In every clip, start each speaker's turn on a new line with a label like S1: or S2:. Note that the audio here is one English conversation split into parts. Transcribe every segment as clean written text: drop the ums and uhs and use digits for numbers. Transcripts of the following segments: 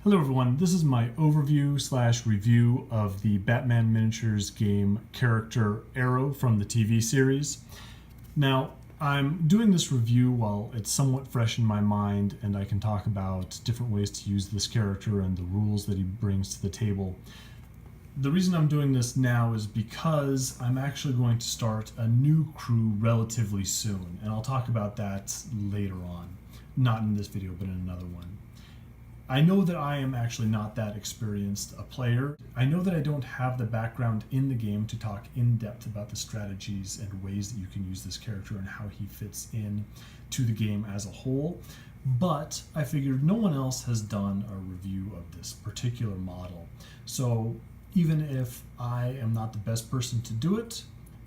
S1: Hello everyone, this is my overview/review of the Batman Miniatures game character Arrow from the TV series. Now, I'm doing this review while it's somewhat fresh in my mind and I can talk about different ways to use this character and the rules that he brings to the table. The reason I'm doing this now is because I'm actually going to start a new crew relatively soon, and I'll talk about that later on. Not in this video, but in another one. I know that I am actually not that experienced a player. I know that I don't have the background in the game to talk in depth about the strategies and ways that you can use this character and how he fits in to the game as a whole, but I figured no one else has done a review of this particular model. So even if I am not the best person to do it,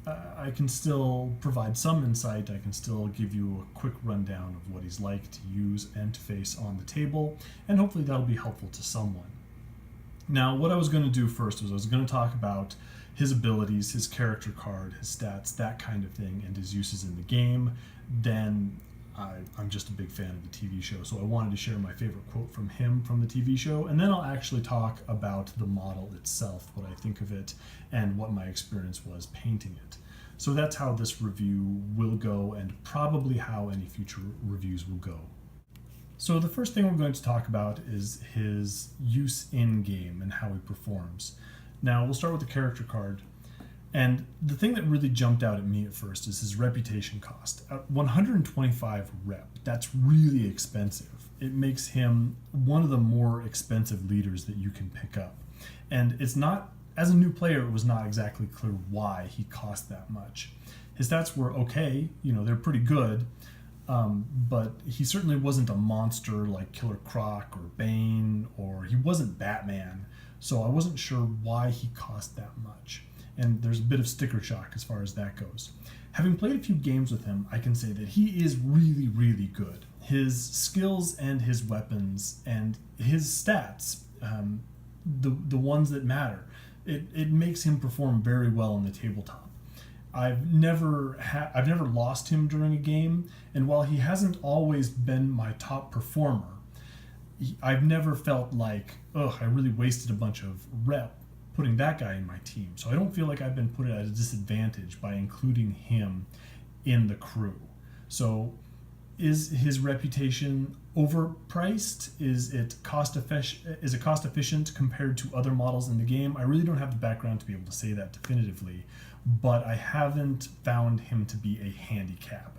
S1: I can still provide some insight. I can still give you a quick rundown of what he's like to use and to face on the table, and hopefully that'll be helpful to someone. Now, what I was going to do first was I was going to talk about his abilities, his character card, his stats, that kind of thing, and his uses in the game. Then I'm just a big fan of the TV show, so I wanted to share my favorite quote from him from the TV show, and then I'll actually talk about the model itself, what I think of it, and what my experience was painting it. So that's how this review will go, and probably how any future reviews will go. So the first thing we're going to talk about is his use in-game and how he performs. Now, we'll start with the character card. And the thing that really jumped out at me at first is his reputation cost. At 125 rep, that's really expensive. It makes him one of the more expensive leaders that you can pick up. And it's not, as a new player, it was not exactly clear why he cost that much. His stats were okay, they're pretty good, but he certainly wasn't a monster like Killer Croc or Bane, or he wasn't Batman, so I wasn't sure why he cost that much. And there's a bit of sticker shock as far as that goes. Having played a few games with him, I can say that he is really, really good. His skills and his weapons and his stats, the ones that matter, it makes him perform very well on the tabletop. I've never lost him during a game, and while he hasn't always been my top performer, I've never felt like, I really wasted a bunch of rep putting that guy in my team. So I don't feel like I've been put at a disadvantage by including him in the crew. So is his reputation overpriced? Is it cost efficient compared to other models in the game? I really don't have the background to be able to say that definitively, but I haven't found him to be a handicap.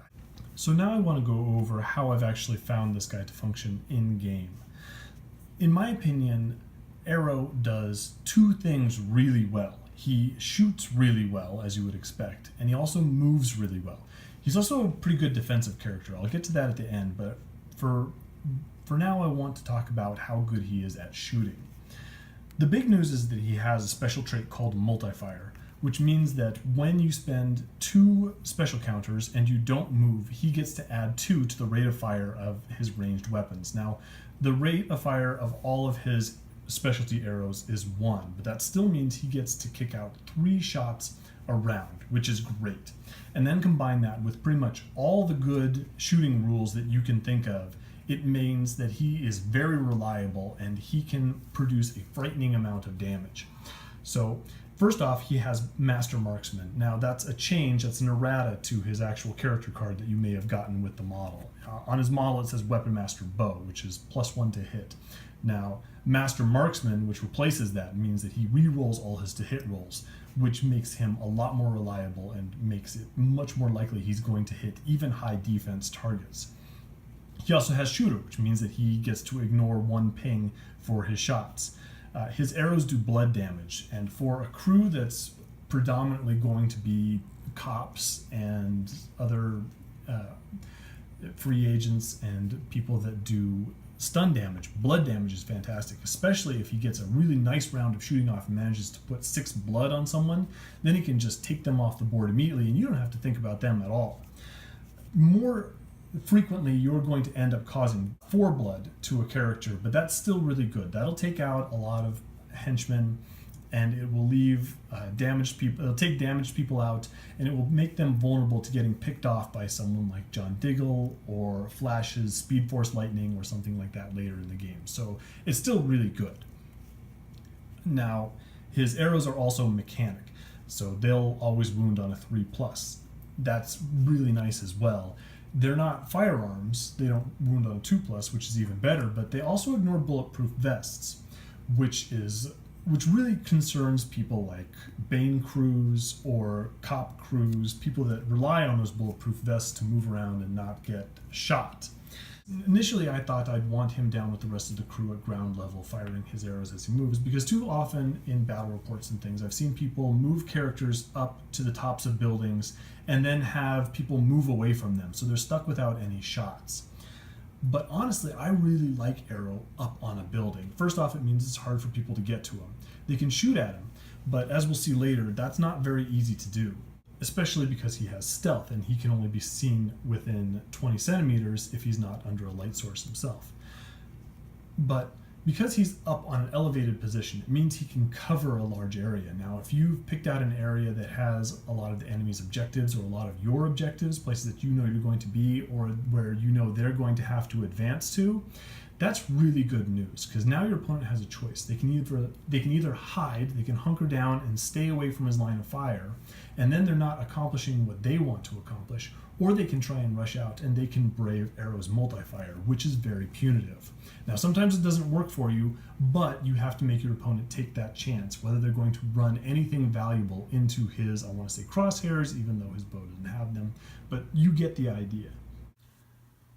S1: So now I want to go over how I've actually found this guy to function in game. In my opinion, Arrow does two things really well. He shoots really well, as you would expect, and he also moves really well. He's also a pretty good defensive character. I'll get to that at the end, but for now I want to talk about how good he is at shooting. The big news is that he has a special trait called Multifire, which means that when you spend 2 special counters and you don't move, he gets to add 2 to the rate of fire of his ranged weapons. Now, the rate of fire of all of his specialty arrows is 1, but that still means he gets to kick out 3 shots a round, which is great. And then combine that with pretty much all the good shooting rules that you can think of, it means that he is very reliable and he can produce a frightening amount of damage. So first off, he has Master Marksman. Now that's a change, that's an errata to his actual character card that you may have gotten with the model. On his model it says Weapon Master Bow, which is +1 to hit. Now, Master Marksman, which replaces that, means that he re-rolls all his to-hit rolls, which makes him a lot more reliable and makes it much more likely he's going to hit even high defense targets. He also has Shooter, which means that he gets to ignore 1 ping for his shots. His arrows do blood damage, and for a crew that's predominantly going to be cops and other free agents and people that do stun damage, blood damage is fantastic, especially if he gets a really nice round of shooting off and manages to put 6 blood on someone. Then he can just take them off the board immediately and you don't have to think about them at all. More frequently, you're going to end up causing 4 blood to a character, but that's still really good. That'll take out a lot of henchmen and it will leave damaged people. It'll take damaged people out, and it will make them vulnerable to getting picked off by someone like John Diggle or Flash's Speed Force Lightning or something like that later in the game. So it's still really good. Now, his arrows are also mechanic, so they'll always wound on a 3+. That's really nice as well. They're not firearms, they don't wound on a 2+, which is even better, but they also ignore bulletproof vests, which really concerns people like Bane crews or cop crews, people that rely on those bulletproof vests to move around and not get shot. Initially, I thought I'd want him down with the rest of the crew at ground level, firing his arrows as he moves, because too often in battle reports and things, I've seen people move characters up to the tops of buildings and then have people move away from them, so they're stuck without any shots. But honestly, I really like Arrow up on a building. First off, it means it's hard for people to get to him. They can shoot at him, but as we'll see later, that's not very easy to do, especially because he has stealth and he can only be seen within 20 centimeters if he's not under a light source himself. But because he's up on an elevated position, it means he can cover a large area. Now, if you've picked out an area that has a lot of the enemy's objectives or a lot of your objectives, places that you know you're going to be or where you know they're going to have to advance to, that's really good news, because now your opponent has a choice. They can either hide, they can hunker down and stay away from his line of fire, and then they're not accomplishing what they want to accomplish, or they can try and rush out and they can brave Arrow's multifire, which is very punitive. Now, sometimes it doesn't work for you, but you have to make your opponent take that chance, whether they're going to run anything valuable into his, I want to say crosshairs, even though his bow doesn't have them, but you get the idea.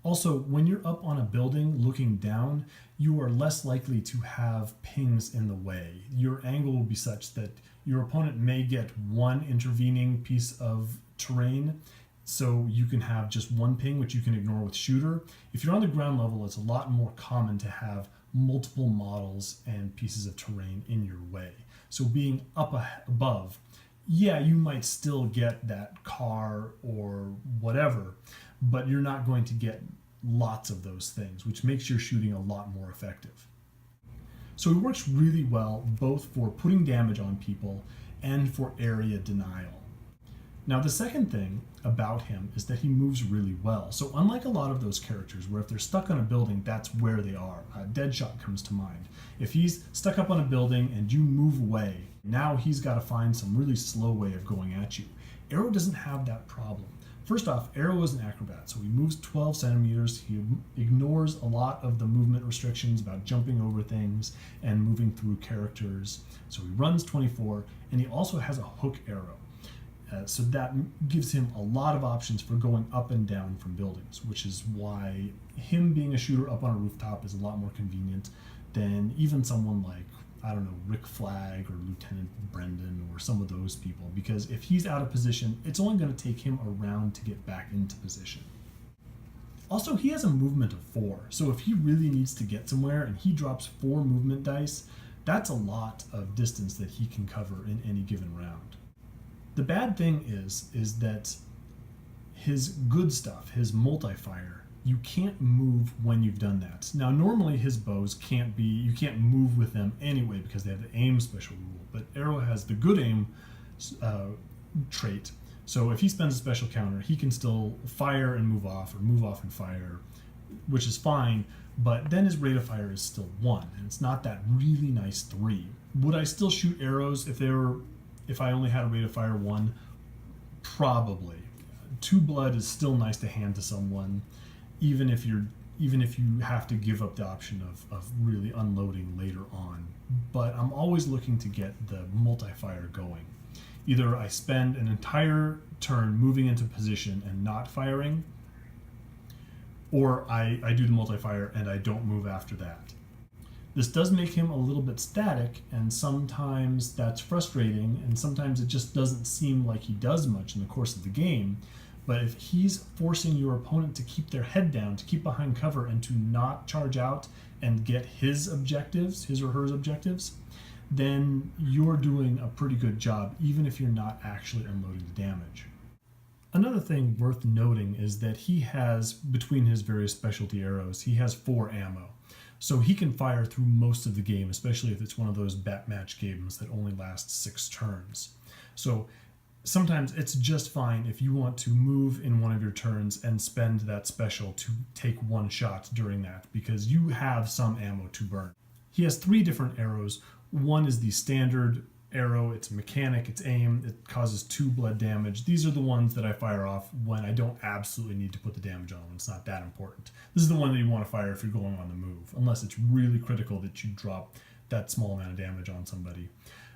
S1: Also, when you're up on a building looking down, you are less likely to have pings in the way. Your angle will be such that your opponent may get one intervening piece of terrain, so you can have just one ping, which you can ignore with shooter. If you're on the ground level, it's a lot more common to have multiple models and pieces of terrain in your way. So being up above, yeah, you might still get that car or whatever, but you're not going to get lots of those things, which makes your shooting a lot more effective. So he works really well both for putting damage on people and for area denial. Now, the second thing about him is that he moves really well. So unlike a lot of those characters where if they're stuck on a building, that's where they are. Deadshot comes to mind. If he's stuck up on a building and you move away, now he's got to find some really slow way of going at you. Arrow doesn't have that problem. First off, Arrow is an acrobat, so he moves 12 centimeters. He ignores a lot of the movement restrictions about jumping over things and moving through characters. So he runs 24, and he also has a hook arrow. So that gives him a lot of options for going up and down from buildings, which is why him being a shooter up on a rooftop is a lot more convenient than even someone like, I don't know, Rick Flag or Lieutenant Brendan or some of those people, because if he's out of position, it's only going to take him a round to get back into position. Also, he has a movement of 4, so if he really needs to get somewhere and he drops 4 movement dice, that's a lot of distance that he can cover in any given round. The bad thing is that his good stuff, his multifire, you can't move when you've done that. Now, normally his bows you can't move with them anyway because they have the aim special rule, but Arrow has the good aim trait. So if he spends a special counter, he can still fire and move off, or move off and fire, which is fine, but then his rate of fire is still 1, and it's not that really nice 3. Would I still shoot arrows if I only had a rate of fire 1? Probably. 2 blood is still nice to hand to someone, even if you have to give up the option of really unloading later on. But I'm always looking to get the multifire going. Either I spend an entire turn moving into position and not firing, or I do the multifire and I don't move after that. This does make him a little bit static, and sometimes that's frustrating, and sometimes it just doesn't seem like he does much in the course of the game. But if he's forcing your opponent to keep their head down, to keep behind cover, and to not charge out and get his or her objectives, then you're doing a pretty good job, even if you're not actually unloading the damage. Another thing worth noting is that he has, between his various specialty arrows, he has 4 ammo. So he can fire through most of the game, especially if it's one of those bat match games that only lasts 6 turns. So sometimes it's just fine if you want to move in one of your turns and spend that special to take one shot during that, because you have some ammo to burn. He has 3 different arrows. One is the standard arrow. It's mechanic, it's aim, it causes 2 blood damage. These are the ones that I fire off when I don't absolutely need to put the damage on, when it's not that important. This is the one that you want to fire if you're going on the move, unless it's really critical that you drop that small amount of damage on somebody.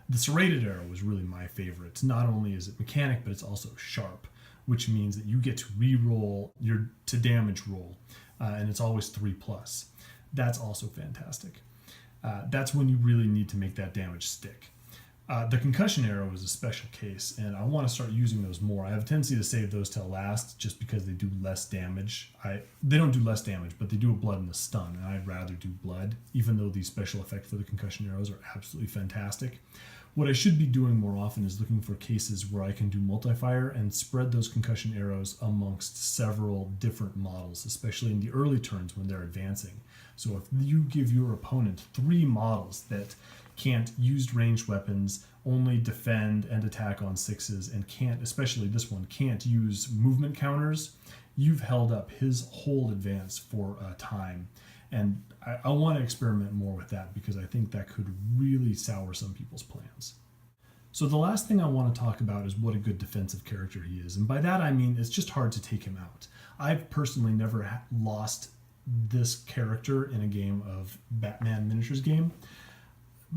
S1: The serrated arrow is really my favorite. Not only is it mechanic, but it's also sharp, which means that you get to re-roll your to damage roll, and it's always 3+. That's also fantastic. That's when you really need to make that damage stick. The concussion arrow is a special case, and I want to start using those more. I have a tendency to save those till last just because they do less damage. They don't do less damage, but they do a blood and a stun, and I'd rather do blood, even though the special effect for the concussion arrows are absolutely fantastic. What I should be doing more often is looking for cases where I can do multifire and spread those concussion arrows amongst several different models, especially in the early turns when they're advancing. So if you give your opponent 3 models that can't use ranged weapons, only defend and attack on 6s, and can't, especially this one, can't use movement counters, you've held up his whole advance for a time. And I want to experiment more with that, because I think that could really sour some people's plans. So the last thing I want to talk about is what a good defensive character he is. And by that I mean it's just hard to take him out. I've personally never lost this character in a game of Batman miniatures game.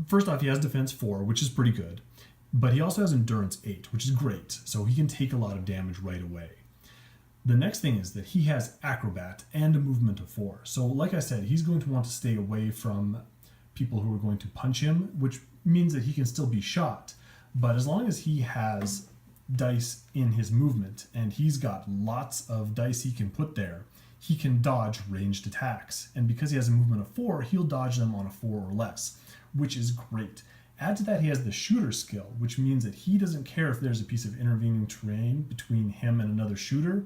S1: First off, he has defense 4, which is pretty good, but he also has endurance 8, which is great, so he can take a lot of damage right away. The next thing is that he has Acrobat and a movement of 4. So like I said, he's going to want to stay away from people who are going to punch him, which means that he can still be shot. But as long as he has dice in his movement and he's got lots of dice he can put there, he can dodge ranged attacks. And because he has a movement of 4, he'll dodge them on a 4 or less, which is great. Add to that he has the shooter skill, which means that he doesn't care if there's a piece of intervening terrain between him and another shooter.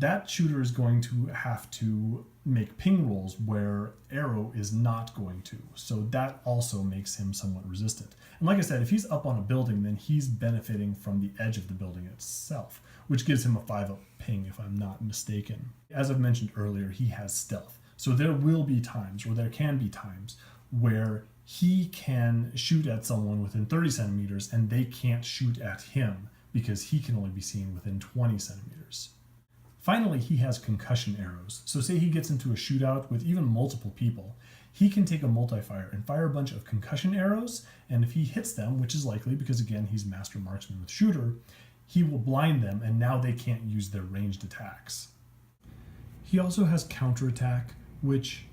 S1: That shooter is going to have to make ping rolls where arrow is not going to. So that also makes him somewhat resistant. And like I said, if he's up on a building, then he's benefiting from the edge of the building itself, which gives him a 5-up ping if I'm not mistaken. As I've mentioned earlier, he has stealth. So there will be times, or there can be times, where he can shoot at someone within 30 centimeters and they can't shoot at him because he can only be seen within 20 centimeters. Finally, he has concussion arrows. So say he gets into a shootout with even multiple people, he can take a multifire and fire a bunch of concussion arrows, and if he hits them, which is likely because again he's Master Marksman with shooter, he will blind them and now they can't use their ranged attacks. He also has Counterattack, which,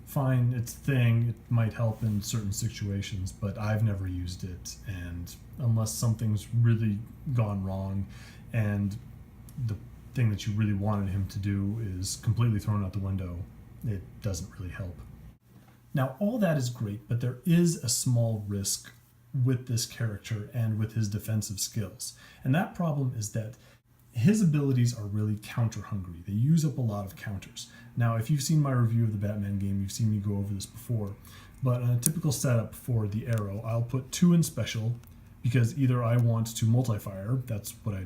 S1: fine, it's a thing, it might help in certain situations, but I've never used it, and unless something's really gone wrong and the thing that you really wanted him to do is completely thrown out the window, it doesn't really help. Now, all that is great, but there is a small risk with this character and with his defensive skills. And that problem is that his abilities are really counter hungry. They use up a lot of counters. Now, if you've seen my review of the Batman game, you've seen me go over this before, but on a typical setup for the arrow, I'll put 2 in special, because either I want to multifire, that's what I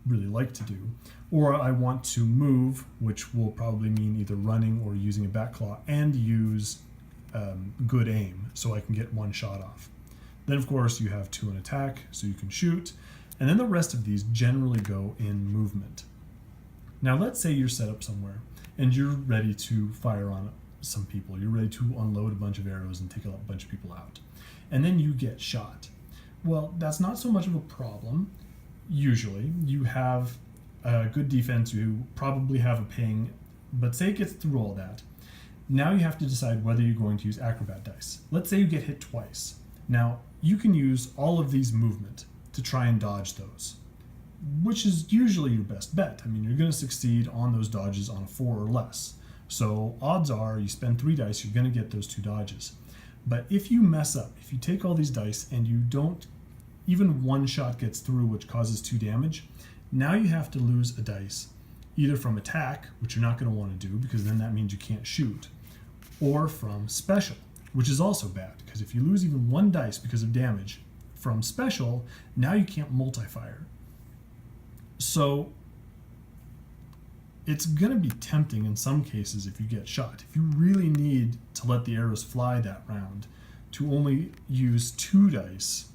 S1: really like to do, or I want to move, which will probably mean either running or using a bat claw, and use good aim, so I can get 1 shot off. Then of course you have 2 in attack, so you can shoot, and then the rest of these generally go in movement. Now let's say you're set up somewhere, and you're ready to fire on some people, you're ready to unload a bunch of arrows and take a bunch of people out, and then you get shot. Well, that's not so much of a problem. Usually, you have a good defense, you probably have a ping, but say it gets through all that. Now you have to decide whether you're going to use Acrobat dice. Let's say you get hit twice. Now, you can use all of these movement to try and dodge those, which is usually your best bet. I mean, you're going to succeed on those dodges on a 4 or less. So odds are you spend 3 dice, you're going to get those 2 dodges. But if you mess up, if you take all these dice and you don't, even 1 shot gets through, which causes 2 damage, now you have to lose a dice, either from attack, which you're not going to want to do because then that means you can't shoot, or from special, which is also bad, because if you lose even 1 dice because of damage from special, now you can't multifire. So it's going to be tempting in some cases if you get shot. If you really need to let the arrows fly that round, to only use 2 dice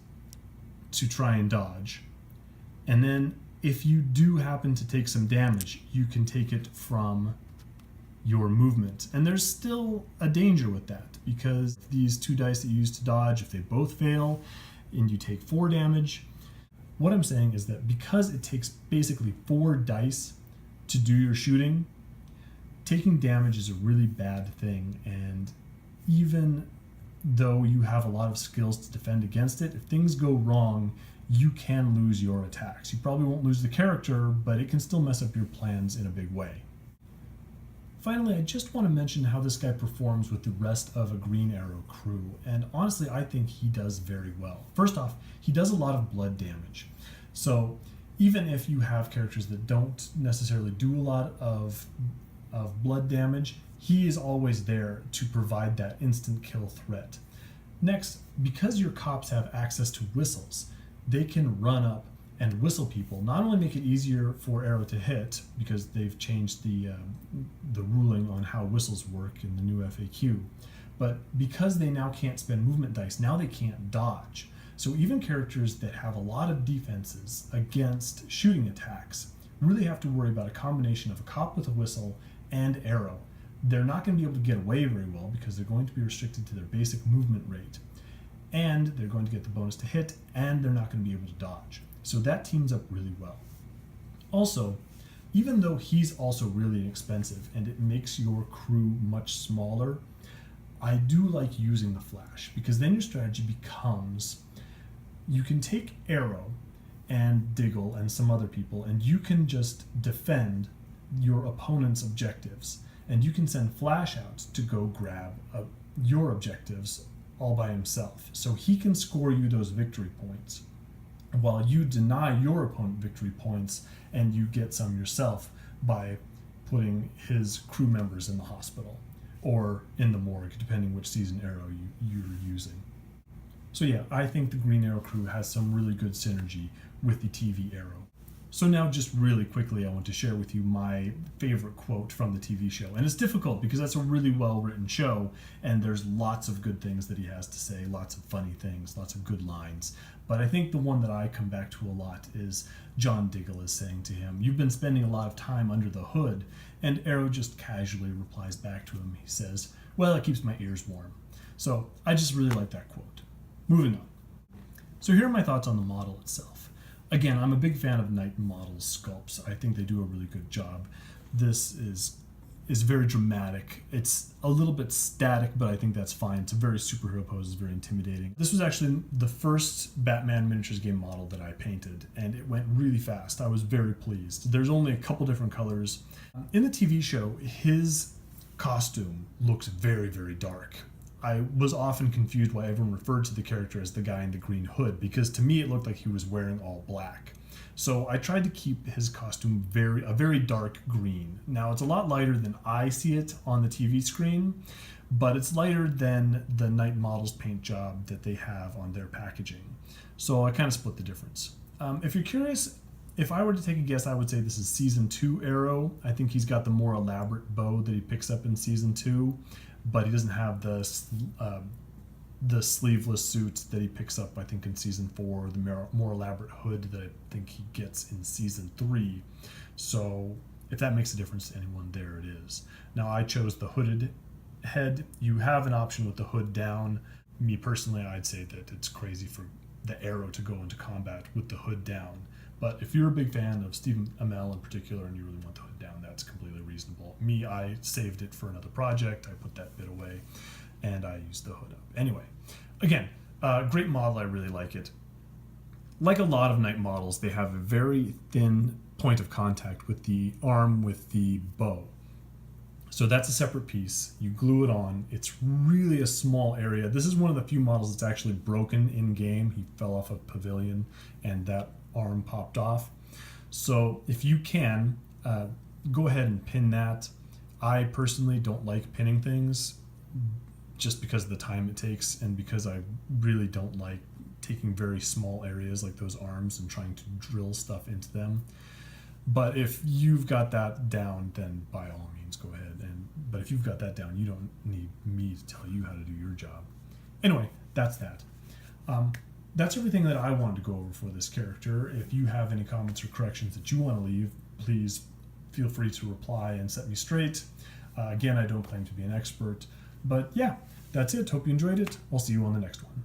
S1: to try and dodge. And then if you do happen to take some damage, you can take it from your movement. And there's still a danger with that, because these 2 dice that you use to dodge, if they both fail and you take 4 damage, what I'm saying is that because it takes basically 4 dice to do your shooting, taking damage is a really bad thing. And even though you have a lot of skills to defend against it, if things go wrong, you can lose your attacks. You probably won't lose the character, but it can still mess up your plans in a big way. Finally, I just want to mention how this guy performs with the rest of a Green Arrow crew, and honestly, I think he does very well. First off, he does a lot of blood damage. So even if you have characters that don't necessarily do a lot of blood damage, he is always there to provide that instant kill threat. Next, because your cops have access to whistles, they can run up and whistle people. Not only make it easier for Arrow to hit, because they've changed the ruling on how whistles work in the new FAQ, but because they now can't spend movement dice, now they can't dodge. So even characters that have a lot of defenses against shooting attacks really have to worry about a combination of a cop with a whistle and Arrow. They're not going to be able to get away very well because they're going to be restricted to their basic movement rate, and they're going to get the bonus to hit, and they're not going to be able to dodge. So that teams up really well. Also, even though he's also really inexpensive and it makes your crew much smaller, I do like using the flash, because then your strategy becomes, you can take Arrow and Diggle and some other people, and you can just defend your opponent's objectives, and you can send Flash out to go grab your objectives all by himself. So he can score you those victory points, while you deny your opponent victory points, and you get some yourself by putting his crew members in the hospital or in the morgue, depending which season Arrow you're using. So yeah, I think the Green Arrow crew has some really good synergy with the TV Arrow. So now just really quickly, I want to share with you my favorite quote from the TV show. And it's difficult because that's a really well-written show, and there's lots of good things that he has to say, lots of funny things, lots of good lines. But I think the one that I come back to a lot is John Diggle is saying to him, "You've been spending a lot of time under the hood," and Arrow just casually replies back to him. He says, "Well, it keeps my ears warm." So I just really like that quote. Moving on. So here are my thoughts on the model itself. Again, I'm a big fan of Knight Models sculpts. I think they do a really good job. This is very dramatic. It's a little bit static, but I think that's fine. It's a very superhero pose, it's very intimidating. This was actually the first Batman miniatures game model that I painted, and it went really fast. I was very pleased. There's only a couple different colors. In the TV show, his costume looks very, very dark. I was often confused why everyone referred to the character as the guy in the green hood, because to me it looked like he was wearing all black. So I tried to keep his costume a very dark green. Now it's a lot lighter than I see it on the TV screen, but it's lighter than the Knight Models paint job that they have on their packaging. So I kind of split the difference. If you're curious, if I were to take a guess, I would say this is Season 2 Arrow. I think he's got the more elaborate bow that he picks up in Season 2. But he doesn't have the sleeveless suit that he picks up, I think, in Season 4, the more elaborate hood that I think he gets in Season 3. So if that makes a difference to anyone, there it is. Now, I chose the hooded head. You have an option with the hood down. Me personally, I'd say that it's crazy for the Arrow to go into combat with the hood down. But if you're a big fan of Stephen Amell in particular and you really want the hood down, that's completely reasonable. Me, I saved it for another project. I put that bit away and I used the hood up. Anyway, again, great model. I really like it. Like a lot of Knight models, they have a very thin point of contact with the arm with the bow. So that's a separate piece. You glue it on. It's really a small area. This is one of the few models that's actually broken in game. He fell off a pavilion and that arm popped off. So if you can, go ahead and pin that. I personally don't like pinning things. just because of the time it takes, and because I really don't like taking very small areas like those arms and trying to drill stuff into them. But if you've got that down, then by all means go ahead. But if you've got that down, you don't need me to tell you how to do your job. Anyway, that's that. That's everything that I wanted to go over for this character. If you have any comments or corrections that you want to leave, please feel free to reply and set me straight. Again, I don't claim to be an expert. But yeah, that's it. Hope you enjoyed it. I'll see you on the next one.